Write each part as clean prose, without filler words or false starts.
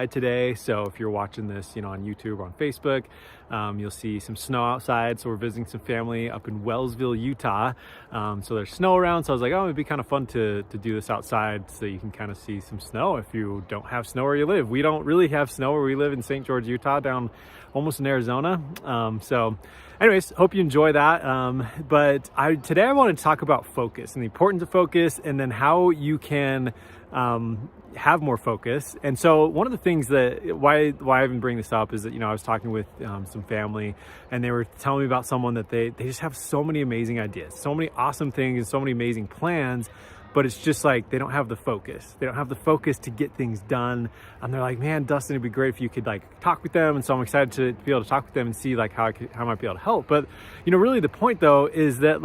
Today. So if you're watching this, on YouTube or on Facebook, you'll see some snow outside. So we're visiting some family up in Wellsville, Utah. So there's snow around. So I was like, oh, it'd be kind of fun to do this outside so you can kind of see some snow if you don't have snow where you live. We don't really have snow where we live in St. George, Utah, down almost in Arizona. So anyways, hope you enjoy that. But today I want to talk about focus and the importance of focus, and then how you can have more focus. And so one of the things that why I even bring this up is that I was talking with some family, and they were telling me about someone that they just have so many amazing ideas, so many awesome things, and so many amazing plans, but it's just like they don't have the focus. They don't have the focus to get things done. And they're like, man, Dustin, it'd be great if you could talk with them. And so I'm excited to be able to talk with them and see how I might be able to help. But really the point though is that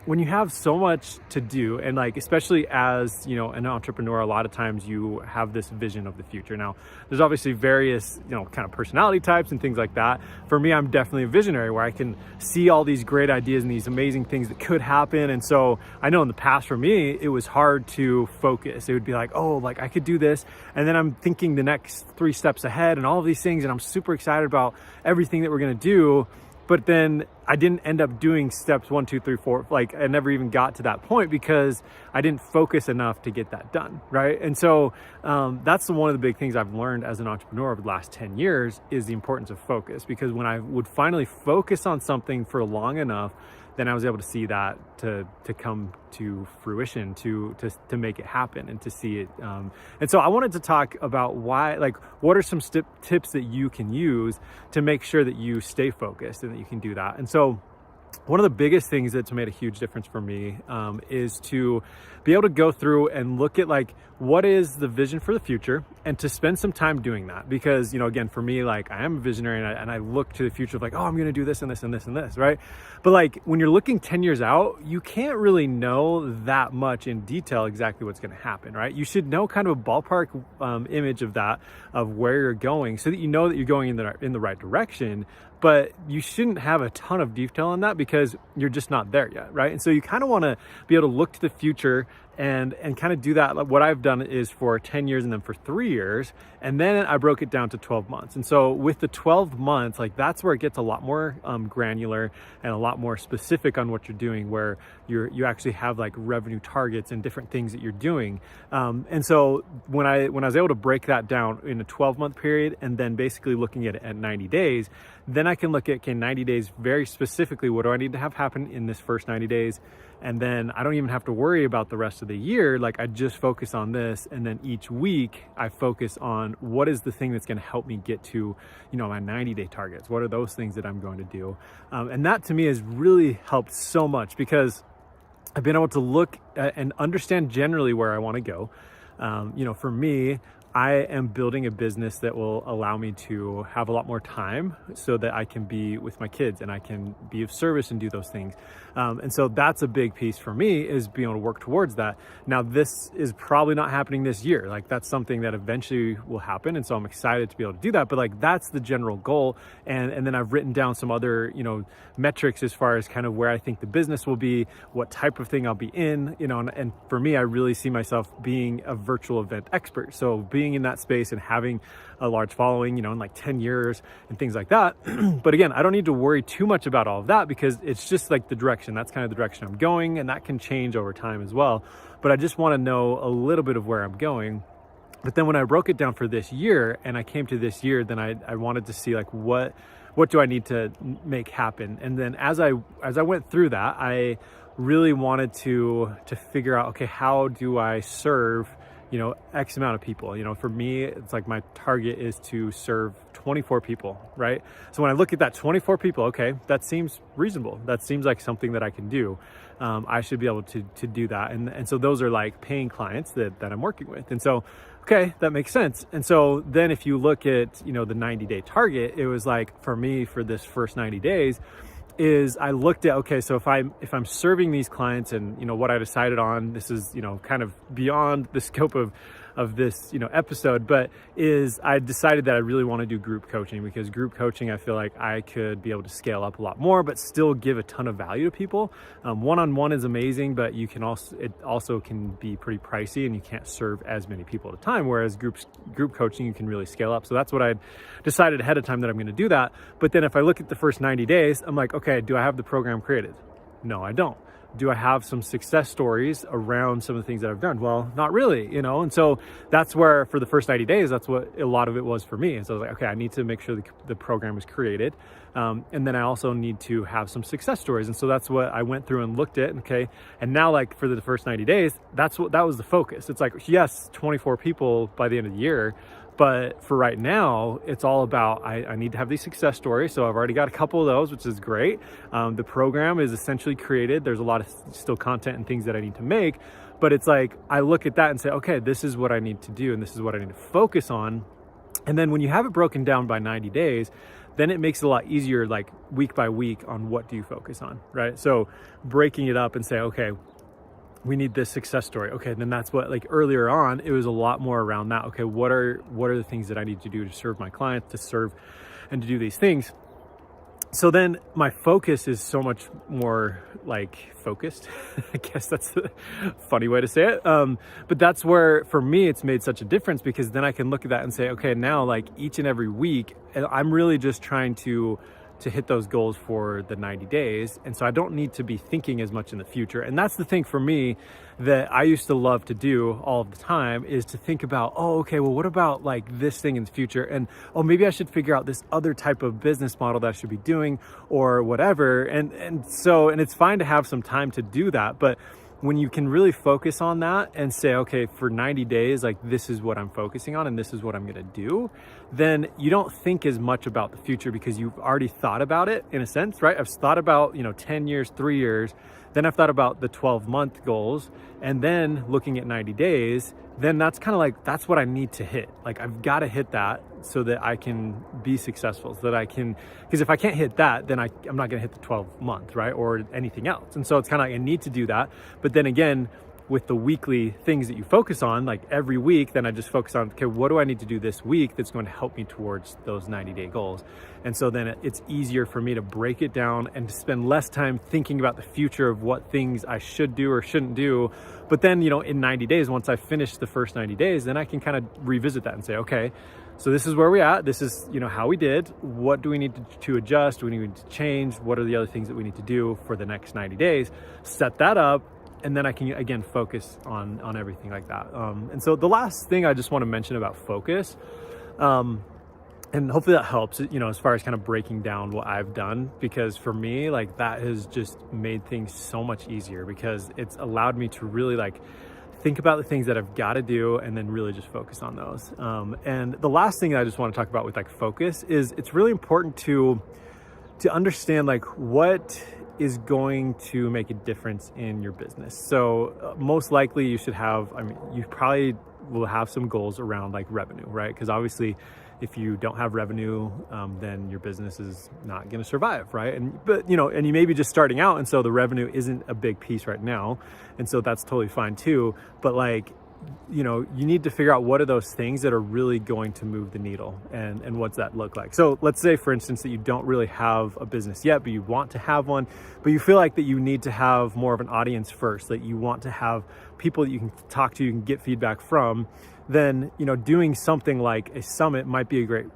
when you have so much to do, and especially as an entrepreneur, a lot of times you have this vision of the future. Now there's obviously various kind of personality types and things like that. For me, I'm definitely a visionary, where I can see all these great ideas and these amazing things that could happen. And so I know in the past for me, it was hard to focus. It would be I could do this, and then I'm thinking the next 3 steps ahead and all of these things, and I'm super excited about everything that we're going to do. But then I didn't end up doing steps 1, 2, 3, 4. I never even got to that point because I didn't focus enough to get that done, right? And so that's one of the big things I've learned as an entrepreneur over the last 10 years is the importance of focus. Because when I would finally focus on something for long enough, then I was able to see that to come to fruition, to make it happen and to see it. And so I wanted to talk about what are some tips that you can use to make sure that you stay focused and that you can do that. And so one of the biggest things that's made a huge difference for me is to be able to go through and look at what is the vision for the future, and to spend some time doing that. Because again, for me, I am a visionary, and I look to the future of oh, I'm going to do this and this and this and this, right? But when you're looking 10 years out, you can't really know that much in detail exactly what's going to happen, right? You should know kind of a ballpark image of that, of where you're going, so that you know that you're going in the right direction. But you shouldn't have a ton of detail on that because you're just not there yet, right? And so you kind of want to be able to look to the future and kind of do that. What I've done is for 10 years and then for 3 years, and then I broke it down to 12 months. And so with the 12 months, that's where it gets a lot more granular and a lot more specific on what you're doing, where you actually have revenue targets and different things that you're doing. And so when I was able to break that down in a 12-month period, and then basically looking at it at 90 days, then I can look at 90 days very specifically. What do I need to have happen in this first 90 days? And then I don't even have to worry about the rest of the year. I just focus on this. And then each week I focus on what is the thing that's going to help me get to, my 90-day targets. What are those things that I'm going to do? And that to me has really helped so much, because I've been able to look at and understand generally where I want to go. For me, I am building a business that will allow me to have a lot more time so that I can be with my kids and I can be of service and do those things. And so that's a big piece for me, is being able to work towards that. Now, this is probably not happening this year. That's something that eventually will happen. And so I'm excited to be able to do that. But that's the general goal. And then I've written down some other, metrics as far as kind of where I think the business will be, what type of thing I'll be in, and for me, I really see myself being a virtual event expert. So being in that space and having a large following, in 10 years and things like that. But again, I don't need to worry too much about all of that, because it's just the direction. That's kind of the direction I'm going, and that can change over time as well. But I just want to know a little bit of where I'm going. But then when I broke it down for this year, and I came to this year, then I wanted to see what do I need to make happen? And then as I went through that, I really wanted to figure out, okay, how do I serve X amount of people? For me, it's my target is to serve 24 people, right? So when I look at that 24 people, okay, that seems reasonable. That seems like something that I can do. I should be able to do that. And so those are paying clients that I'm working with. And so, okay, that makes sense. And so then if you look at, the 90-day target, it was for me, for this first 90 days, is I looked at, okay, so if I'm serving these clients, and what I decided on, this is kind of beyond the scope of of this, episode, but is I decided that I really want to do group coaching, because group coaching, I feel like I could be able to scale up a lot more, but still give a ton of value to people. One-on-one is amazing, but it also can be pretty pricey, and you can't serve as many people at a time. Whereas group coaching, you can really scale up. So that's what I decided ahead of time, that I'm going to do that. But then if I look at the first 90 days, I'm like, okay, do I have the program created? No, I don't. Do I have some success stories around some of the things that I've done? Well, not really, and so that's where, for the first 90 days, that's what a lot of it was for me. And so I was like, okay, I need to make sure the program is created. And then I also need to have some success stories. And so that's what I went through and looked at. Okay. And now, like, for the first 90 days, that was the focus. It's like, yes, 24 people by the end of the year. But for right now, it's all about, I need to have these success stories. So I've already got a couple of those, which is great. The program is essentially created. There's a lot of still content and things that I need to make. But it's like, I look at that and say, okay, this is what I need to do, and this is what I need to focus on. And then when you have it broken down by 90 days, then it makes it a lot easier, like week by week, on what do you focus on, right? So breaking it up and say, okay, we need this success story. Okay, then that's what, like, earlier on, it was a lot more around that. Okay, what are the things that I need to do to serve my clients, to serve and to do these things? So then my focus is so much more, like, focused. I guess that's a funny way to say it. But that's where, for me, it's made such a difference, because then I can look at that and say, okay, now, like, each and every week, I'm really just trying to hit those goals for the 90 days. And so I don't need to be thinking as much in the future. And that's the thing for me that I used to love to do all of the time, is to think about, oh, okay, well, what about, like, this thing in the future? And, oh, maybe I should figure out this other type of business model that I should be doing, or whatever. And it's fine to have some time to do that. But when you can really focus on that and say, okay, for 90 days, like, this is what I'm focusing on and this is what I'm going to do, then you don't think as much about the future, because you've already thought about it, in a sense, right? I've thought about, 10 years, 3 years, then I've thought about the 12-month goals, and then looking at 90 days, then that's kind of like, that's what I need to hit. Like, I've got to hit that so that I can be successful, so that I can, because if I can't hit that, then I'm not going to hit the 12-month, right? Or anything else. And so it's kind of like, I need to do that. But then again, with the weekly things that you focus on, like every week, then I just focus on, okay, what do I need to do this week that's going to help me towards those 90-day goals? And so then it's easier for me to break it down and to spend less time thinking about the future of what things I should do or shouldn't do. But then, in 90 days, once I finish the first 90 days, then I can kind of revisit that and say, okay, so this is where we're at. This is, how we did. What do we need to adjust? Do we need to change? What are the other things that we need to do for the next 90 days? Set that up. And then I can, again, focus on everything like that. And so the last thing I just want to mention about focus, and hopefully that helps, as far as kind of breaking down what I've done, because for me, like, that has just made things so much easier, because it's allowed me to really, like, think about the things that I've got to do and then really just focus on those. And the last thing I just want to talk about with, like, focus is, it's really important to understand, like, what is going to make a difference in your business. So most likely you should have, you probably will have some goals around, like, revenue, right? Because obviously if you don't have revenue, then your business is not going to survive, right? But you may be just starting out, and so the revenue isn't a big piece right now, and so that's totally fine too. But, like, you need to figure out what are those things that are really going to move the needle, and what's that look like. So let's say, for instance, that you don't really have a business yet, but you want to have one, but you feel like that you need to have more of an audience first, that you want to have people that you can talk to, you can get feedback from. Then, doing something like a summit might be a great,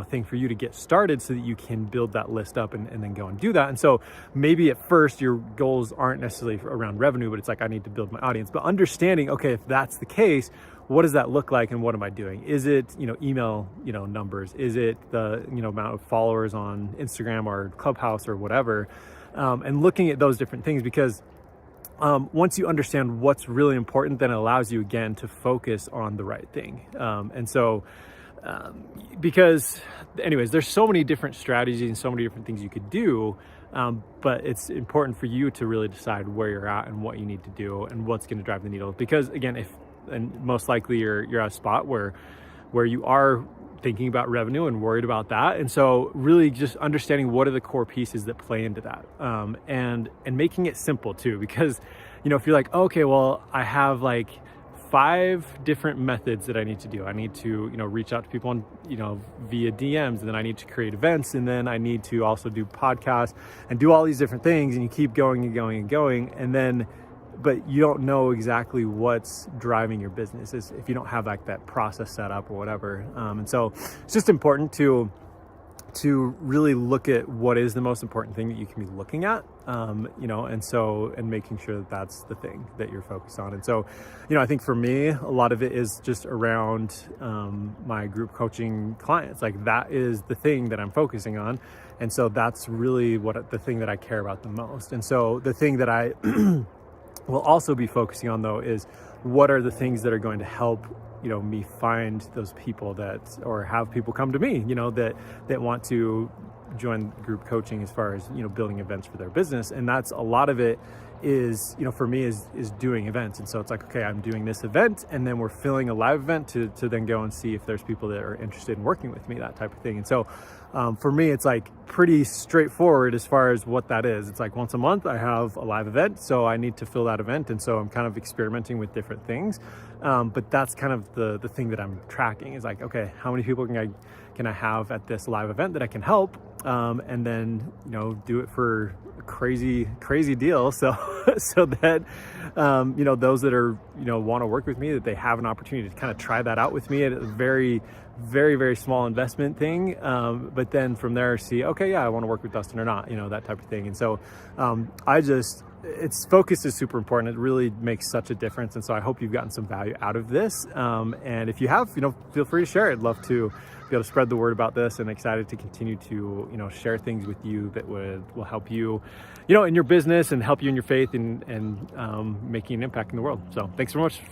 thing for you to get started, so that you can build that list up and then go and do that. And so maybe at first your goals aren't necessarily around revenue, but it's like, I need to build my audience. But understanding, okay, if that's the case, what does that look like and what am I doing? Is it, email, numbers? Is it the, amount of followers on Instagram or Clubhouse or whatever? And looking at those different things, because once you understand what's really important, then it allows you, again, to focus on the right thing. Because anyways, there's so many different strategies and so many different things you could do. But it's important for you to really decide where you're at and what you need to do and what's going to drive the needle. Because again, and most likely you're at a spot where you are thinking about revenue and worried about that. And so really just understanding what are the core pieces that play into that, and making it simple too, because, if you're like, okay, well, I have like 5 different methods that I need to do. I need to, reach out to people on, via DMs, and then I need to create events, and then I need to also do podcasts and do all these different things, and you keep going and going and going, and then, but you don't know exactly what's driving your business if you don't have like that process set up or whatever. And so it's just important to really look at what is the most important thing that you can be looking at, and making sure that that's the thing that you're focused on. And so, I think for me, a lot of it is just around my group coaching clients. Like that is the thing that I'm focusing on. And so that's really the thing that I care about the most. And so the thing that I will also be focusing on though is what are the things that are going to help me find those people or have people come to me, that want to join group coaching as far as, building events for their business. And that's a lot of it is, for me is doing events. And so it's like, okay, I'm doing this event, and then we're filling a live event to then go and see if there's people that are interested in working with me, that type of thing. And so for me, it's like pretty straightforward as far as what that is. It's like once a month I have a live event, so I need to fill that event. And so I'm kind of experimenting with different things. But that's kind of the thing that I'm tracking is like, okay, how many people can I have at this live event that I can help? And then, do it for a crazy deal. So that, those that are, want to work with me, that they have an opportunity to kind of try that out with me at a very, very, very small investment thing. But then from there see, okay, yeah, I want to work with Dustin or not, that type of thing. And so, focus is super important. It really makes such a difference. And so I hope you've gotten some value out of this. And if you have, feel free to share it. I'd love to be able to spread the word about this, and excited to continue to, share things with you that will help you, in your business and help you in your faith and making an impact in the world. So thanks so much